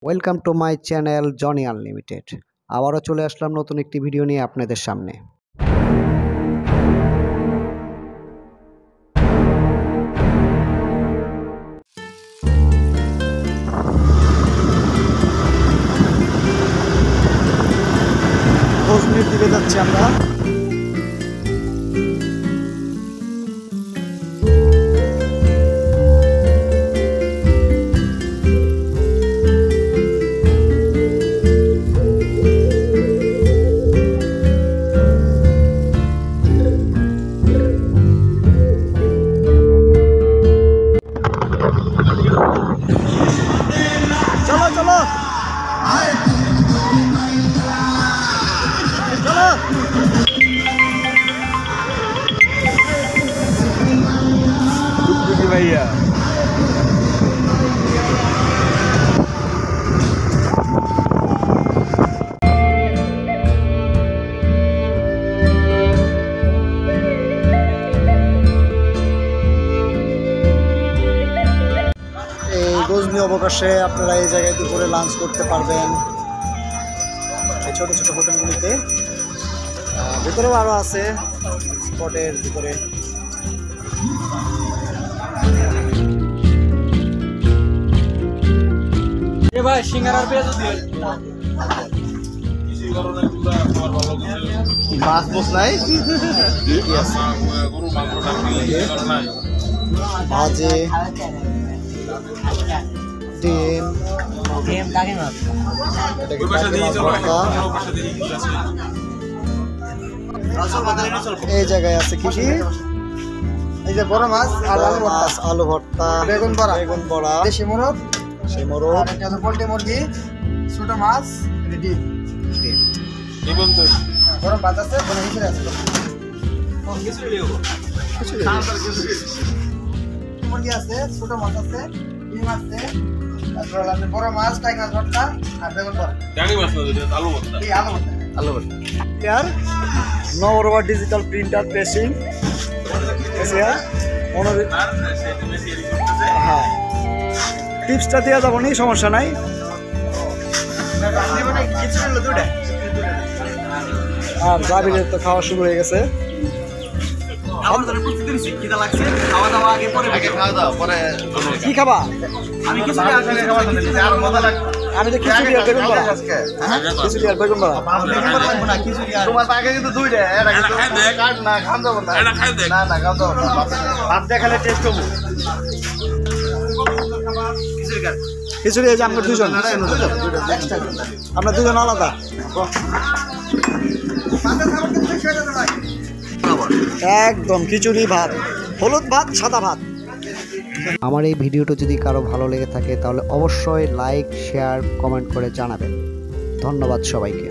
Welcome to my channel Johnny unlimited. আবারও চলে আসলাম নতুন একটি ভিডিও নিয়ে আপনাদের সামনে। গজনির দিকে যাচ্ছি আমরা। চলো চলো চলো। ভাইয়া গজনি অবকাশে আপনারা এই জায়গায় দুপুরে লাঞ্চ করতে পারবেন এই ছোট ছোট হোটেলগুলিতে। ভিতরেও আরও আছে স্পটের ভিতরে। ভাই সিঙ্গারার পেঁয়াজ মাছ মোস নাই, ভাজি, ডিম, এই জায়গায় আছে কি কি? এই যে বড় মাছ আর আলু ভর্তা, বেগুন বড়া, দেশি মোরগ, আর এটা হলো পোল্ট্রি মুরগি, ছোট মাছ, ডিম। গরম ভাত আছে, বড় হিসেবে আছে। মুরগি আছে, ছোট মাছ আছে, ডিম আছে, তারপর আছে বড় মাছ, টাই মাছ ভর্তা আর বেগুন বড়া। আলু ভর্তা। यार नवरवा डिजिटल प्रिंटर प्रेसिंग হ্যাঁ টিপসটা দেওয়া যাবো নি, সমস্যা নাই। আর জাবিরের তো খাওয়া শুরু হয়ে গেছে। কি খাবা? আমি তো খিচুড়ি আর বেগুন বড়া। খিচুড়ি আর বেগুন বড়া। তোমার আগে কিন্তু দুইটা, না খান যাবো না, না খান যাবো না, ভাত দেখালে টেস্ট হবো। খিচুড়ি এই যে আমরা দুজন, আমরা দুজন আলাদা। একদম খিচুড়ি ভাত, হলুদ ভাত, সাদা ভাত। আমার এই ভিডিওটা যদি কারো ভালো লেগে থাকে তাহলে অবশ্যই লাইক, শেয়ার, কমেন্ট করে জানাবেন। ধন্যবাদ সবাইকে।